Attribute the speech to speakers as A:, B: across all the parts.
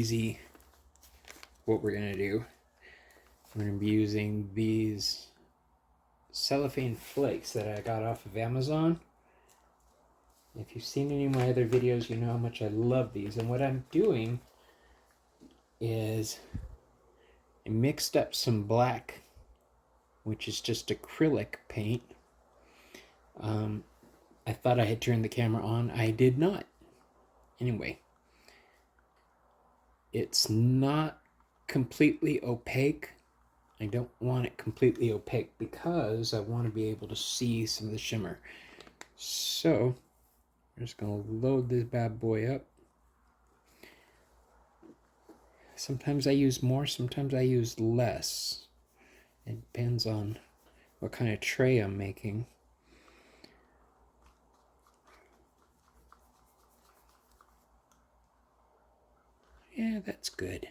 A: easy what we're going to do. We're going to be using these cellophane flakes that I got off of Amazon. If you've seen any of my other videos, you know how much I love these. And what I'm doing is I mixed up some black, which is just acrylic paint. I thought I had turned the camera on. I did not. Anyway, it's not completely opaque. I don't want it completely opaque because I want to be able to see some of the shimmer. So I'm just going to load this bad boy up. Sometimes I use more, sometimes I use less. It depends on what kind of tray I'm making. Yeah, that's good.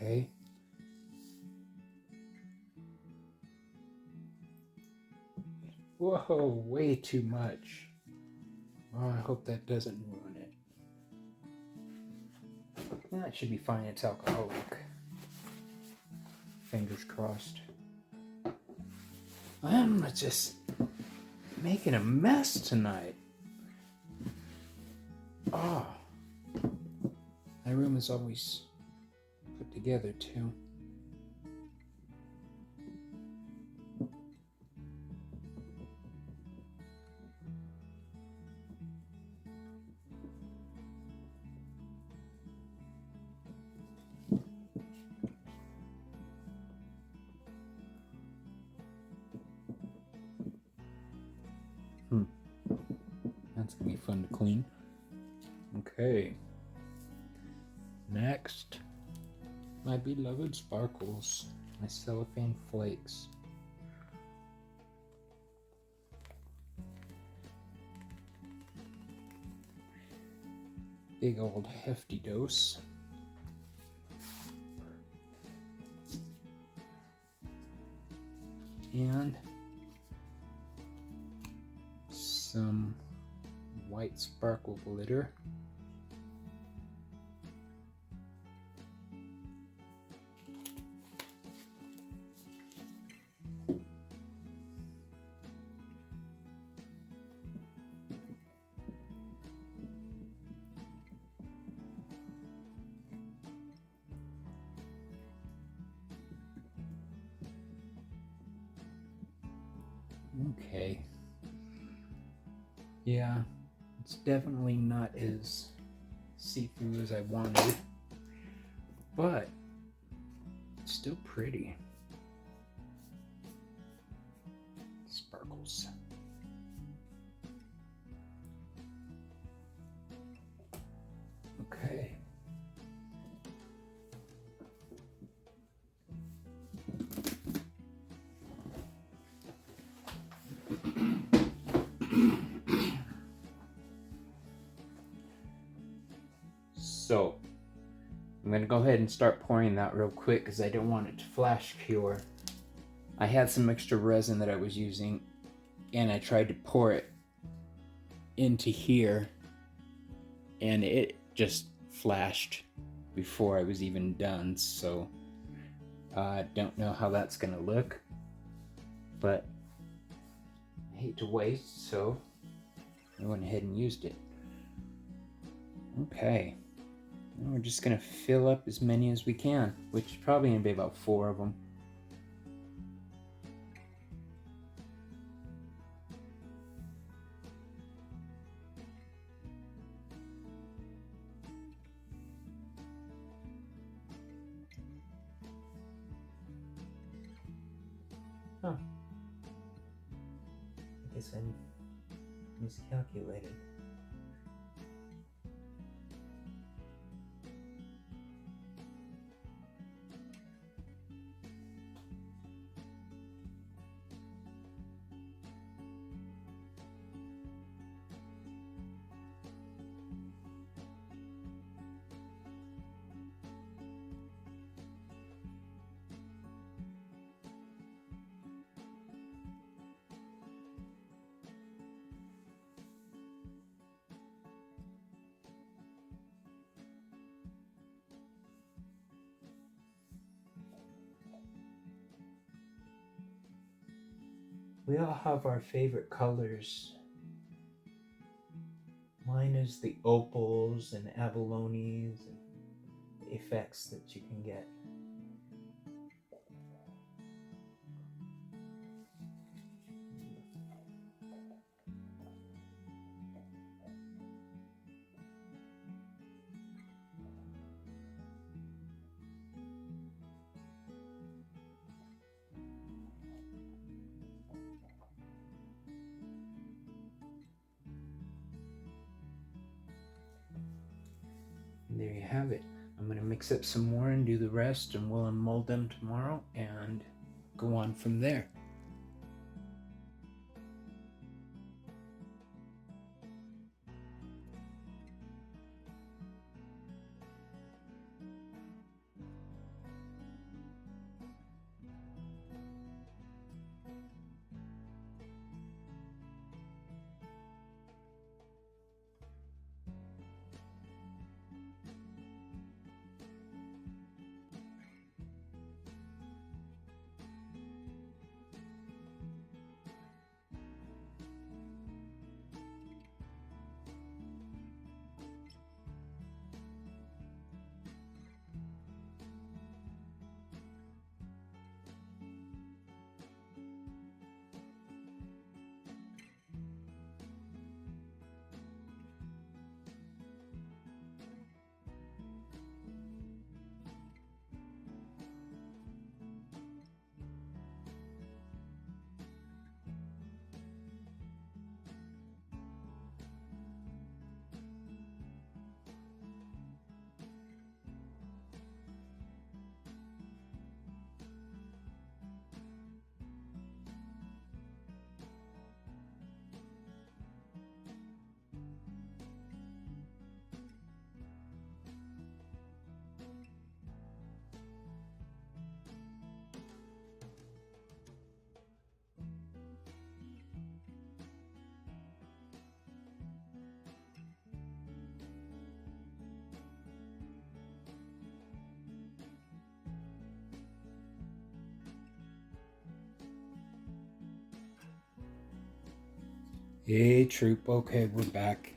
A: Okay. Whoa, way too much. Oh, I hope that doesn't ruin it. That should be fine, it's alcoholic. Fingers crossed. I'm just making a mess tonight. Oh, my room is always put together too. That's gonna be fun to clean. Okay. Next, my beloved sparkles, my cellophane flakes. Big old hefty dose. And some white sparkle glitter. Okay. Yeah, it's definitely not as see-through as I wanted, but it's still pretty. Sparkles. Okay. So, I'm going to go ahead and start pouring that real quick because I don't want it to flash cure. I had some extra resin that I was using and I tried to pour it into here and it just flashed before I was even done, so I don't know how that's going to look, but I hate to waste, so I went ahead and used it. Okay. And we're just going to fill up as many as we can, which is probably going to be about 4 of them. Huh. I guess I miscalculated. We all have our favorite colors. Mine is the opals and abalones and the effects that you can get. And there you have it. I'm going to mix up some more and do the rest, and we'll unmold them tomorrow and go on from there. Hey, troop. Okay, we're back.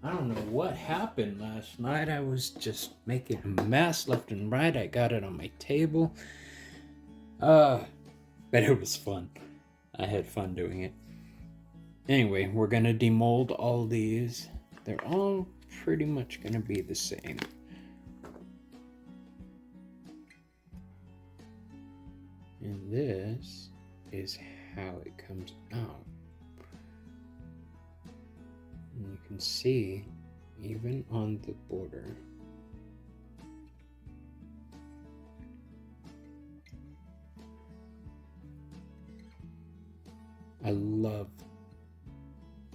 A: I don't know what happened last night. I was just making a mess left and right. I got it on my table. But it was fun. I had fun doing it. Anyway, we're gonna demold all these. They're all pretty much gonna be the same. And this is how it comes out. And you can see, even on the border, I love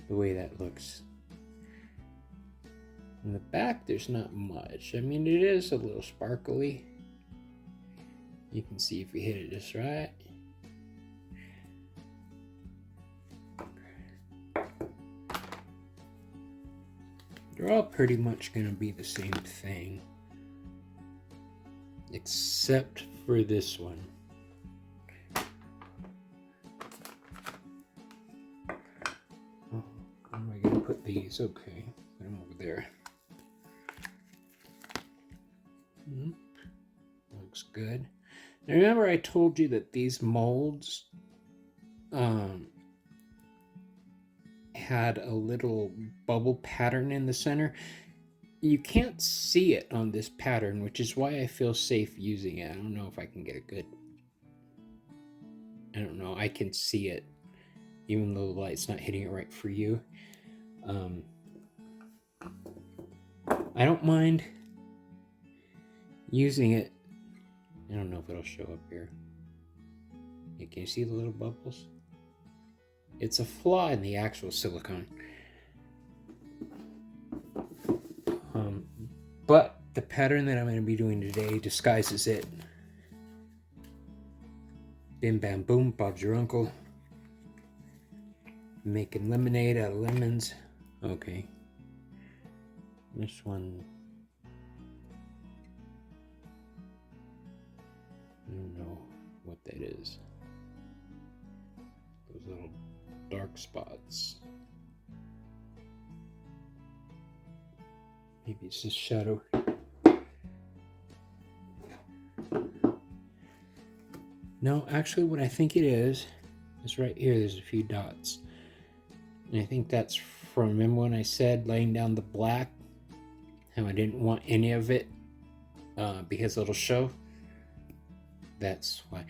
A: the way that looks. In the back, there's not much. I mean, it is a little sparkly. You can see if we hit it just right. They're all pretty much going to be the same thing, except for this one. Oh, how am I going to put these? Okay, put them over there. Looks good. Now remember I told you that these molds had a little bubble pattern in the center. You can't see it on this pattern, which is why I feel safe using it. I don't know if I can get a good... I don't know. I can see it, even though the light's not hitting it right for you. I don't mind using it. I don't know if it'll show up here. Yeah, can you see the little bubbles? It's a flaw in the actual silicone. But the pattern that I'm going to be doing today disguises it. Bim bam boom, Bob's your uncle. Making lemonade out of lemons. Okay. This one... I don't know what that is. Those little dark spots. Maybe it's just shadow. No, actually what I think it is right here. There's a few dots. And I think that's from, remember when I said laying down the black? How I didn't want any of it because it'll show? That's why.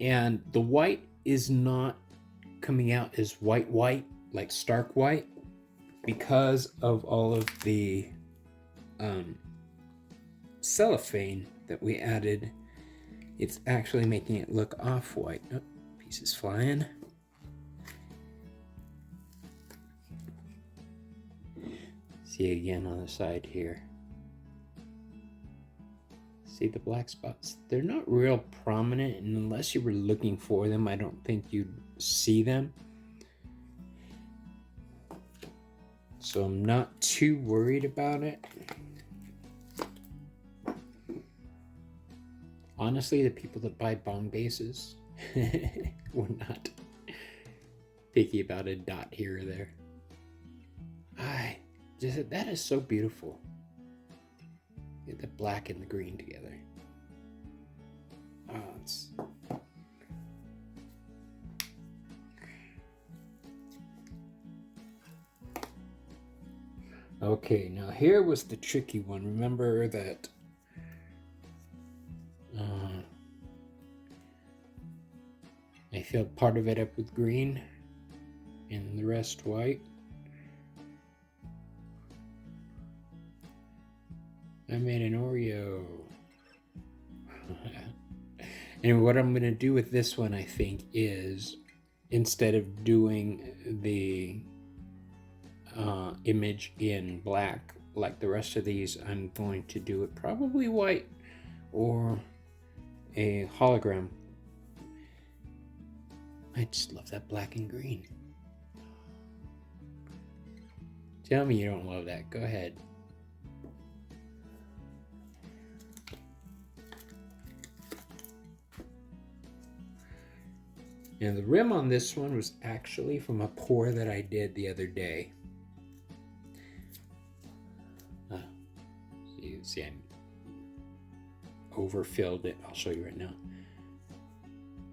A: And the white is not coming out as white, like stark white, because of all of the cellophane that we added. It's actually making it look off-white. Oh, pieces flying. See again on the side here. See the black spots? They're not real prominent, and unless you were looking for them, I don't think you'd see them. So I'm not too worried about it. Honestly, the people that buy bong bases were not picky about a dot here or there. That is so beautiful. Get the black and the green together. Oh, it's... Okay, now here was the tricky one. Remember that I filled part of it up with green and the rest white. I made an Oreo. And what I'm going to do with this one, I think, is instead of doing the image in black like the rest of these, I'm going to do it probably white or a hologram. I just love that black and green. Tell me you don't love that. Go ahead. And the rim on this one was actually from a pour that I did the other day. So you can see I overfilled it. I'll show you right now.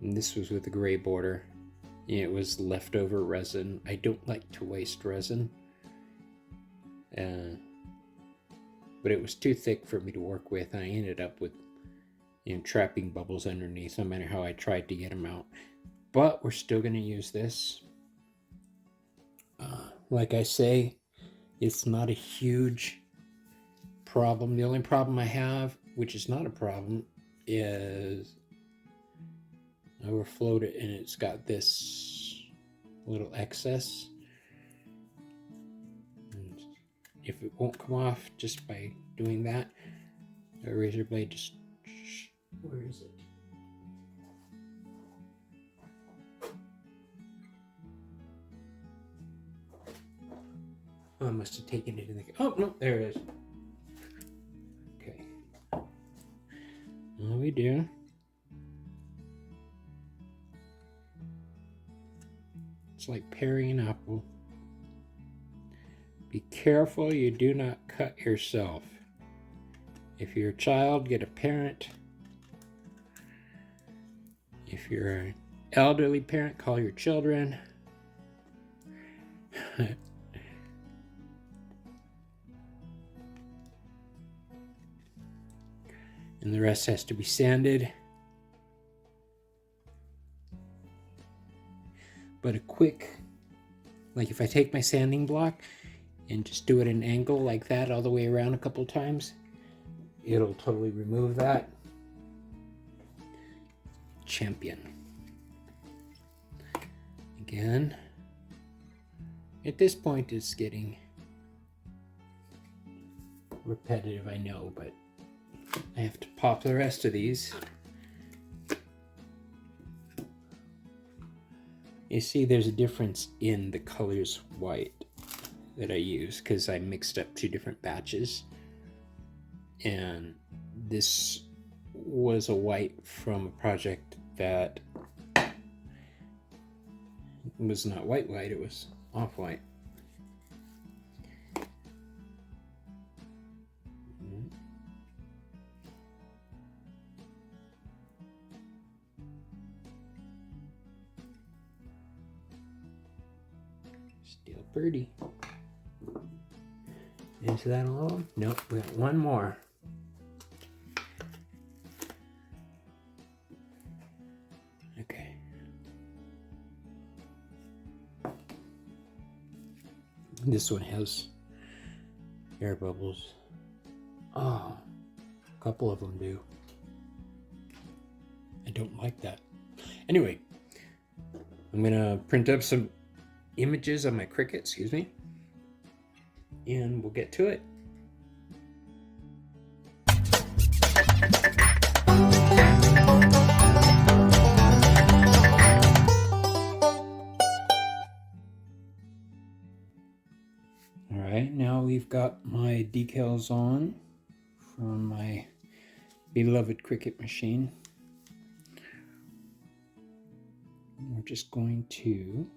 A: And this was with the gray border. It was leftover resin. I don't like to waste resin. But it was too thick for me to work with, and I ended up with trapping bubbles underneath no matter how I tried to get them out. But we're still going to use this. Like I say, it's not a huge problem. The only problem I have, which is not a problem, is I overflowed it and it's got this little excess. And if it won't come off just by doing that, a razor blade just... Where is it? Oh, I must have taken it in the... Oh, no, there it is. Okay. All we do... It's like paring an apple. Be careful you do not cut yourself. If you're a child, get a parent. If you're an elderly parent, call your children. And the rest has to be sanded. But a quick, like if I take my sanding block and just do it at an angle like that all the way around a couple times, it'll totally remove that. Champion. Again, at this point it's getting repetitive, I know, but I have to pop the rest of these. You see there's a difference in the colors white that I use because I mixed up two different batches, and this was a white from a project that was not white, it was off-white. Still pretty. Is that all? Nope, we got one more. Okay. This one has air bubbles. Oh, a couple of them do. I don't like that. Anyway, I'm gonna print up some images on my Cricut, excuse me, and we'll get to it. Alright, now we've got my decals on from my beloved Cricut machine. We're just going to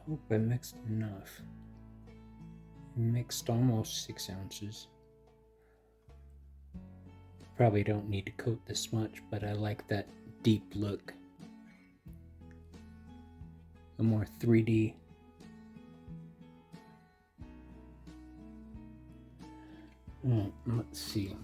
A: hope I mixed enough. Mixed almost 6 ounces. Probably don't need to coat this much, but I like that deep look. A more 3D. Let's see.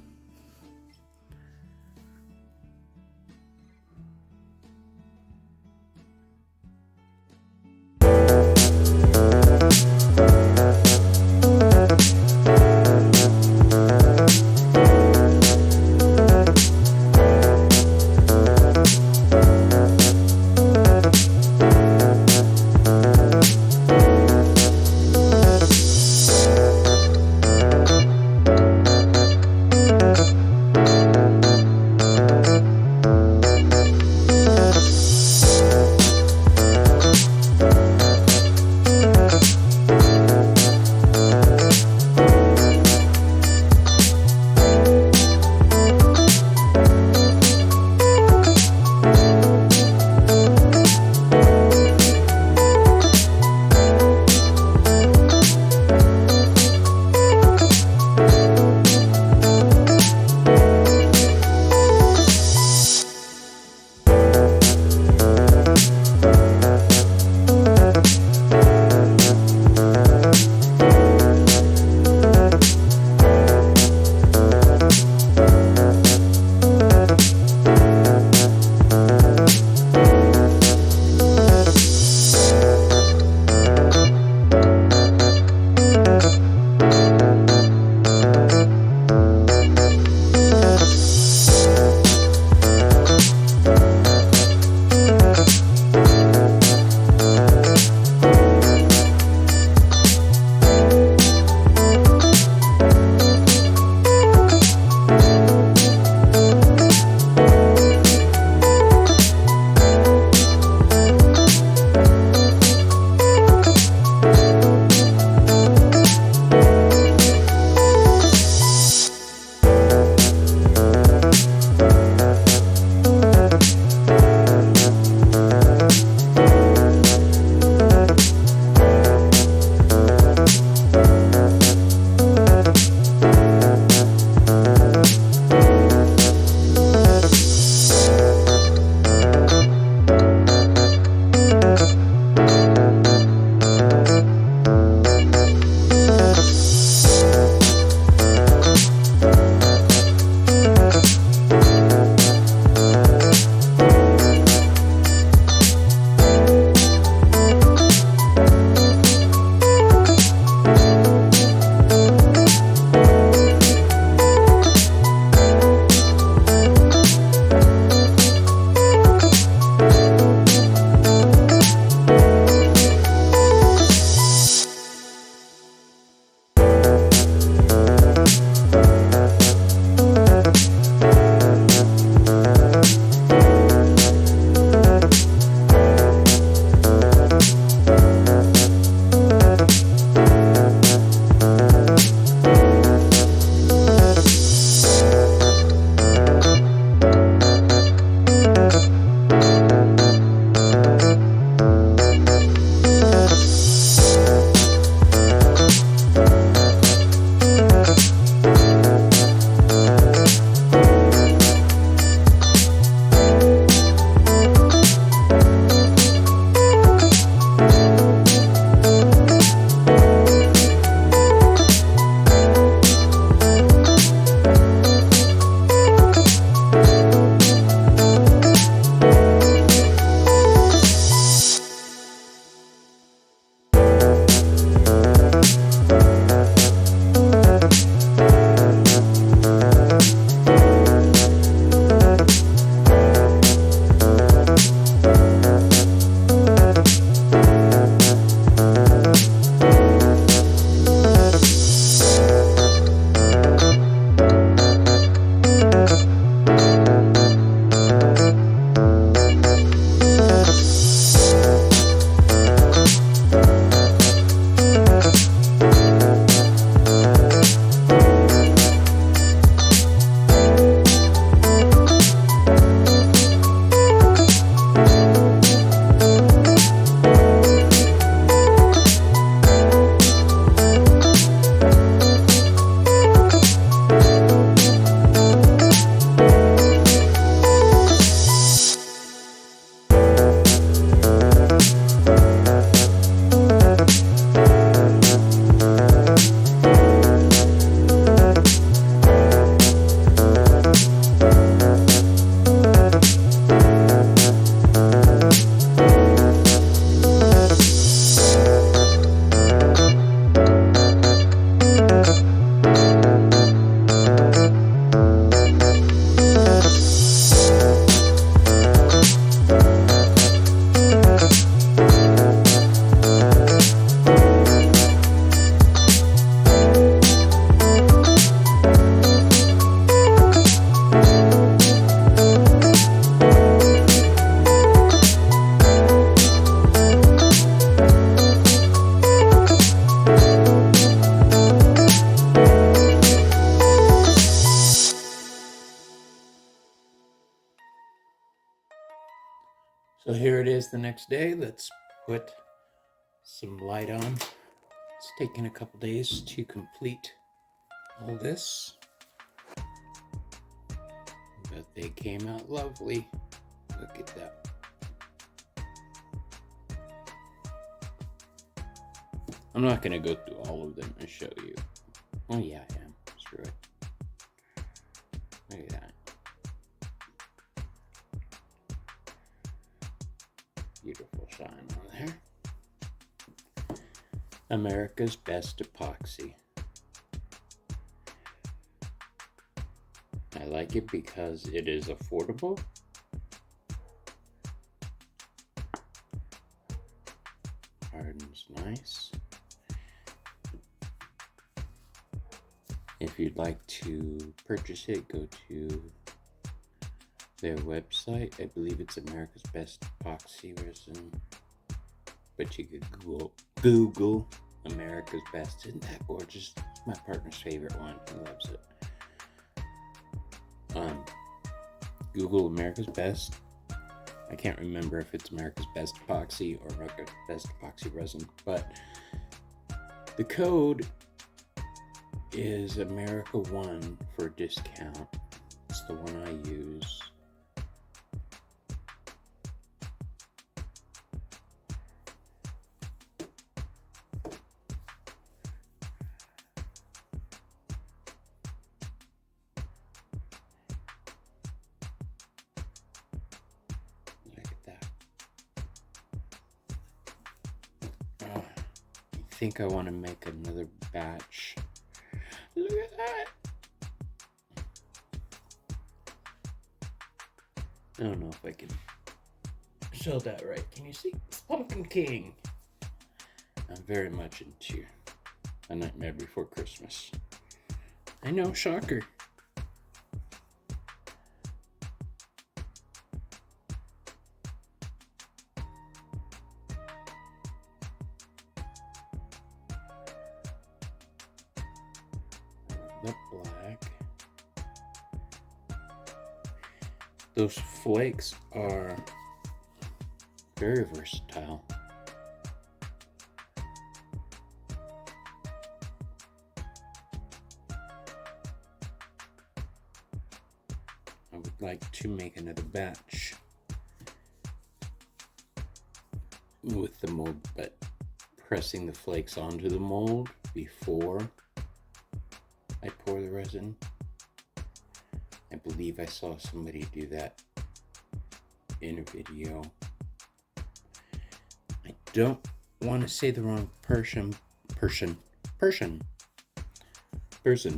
A: the next day. Let's put some light on. It's taken a couple days to complete all this, but they came out lovely. Look at that. I'm not going to go through all of them and show you. Oh yeah, I am. Screw it. Look at that. Beautiful shine on there. America's Best Epoxy. I like it because it is affordable. Hardens nice. If you'd like to purchase it, go to their website. I believe it's America's Best Epoxy Resin. But you could Google America's Best. Isn't that gorgeous? It's my partner's favorite one. He loves it. Google America's Best. I can't remember if it's America's Best Epoxy or America's Best Epoxy Resin, but the code is America1 for a discount. It's the one I use. I think I want to make another batch. Look at that. I don't know if I can show that right. Can you see? It's Pumpkin King. I'm very much into A Nightmare Before Christmas. I know, shocker. The black. Those flakes are very versatile. I would like to make another batch with the mold, but pressing the flakes onto the mold before I pour the resin. I believe I saw somebody do that in a video. I don't want to say the wrong person,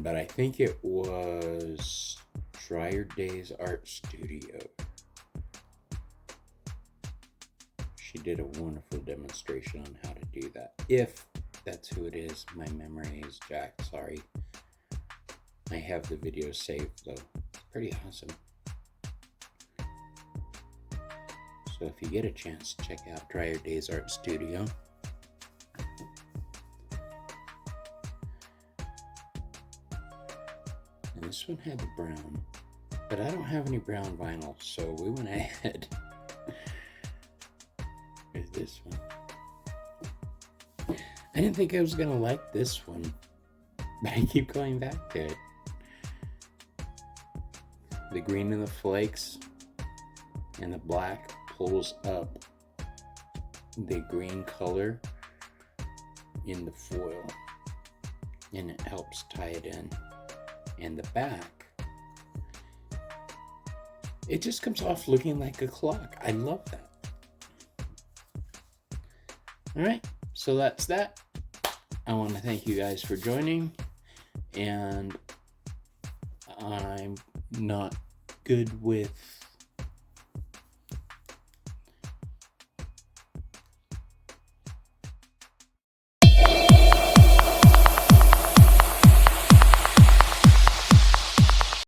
A: but I think it was Dryer Days Art Studio. She did a wonderful demonstration on how to do that. If that's who it is, my memory is jacked, sorry. I have the video saved though. It's pretty awesome. So if you get a chance, check out Dryer Days Art Studio. And this one had the brown, but I don't have any brown vinyl, so we went ahead with this one. I didn't think I was gonna like this one, but I keep going back to it. The green in the flakes and the black pulls up the green color in the foil, and it helps tie it in. And the back, it just comes off looking like a clock. I love that. All right, so that's that. I want to thank you guys for joining, and I'm not good with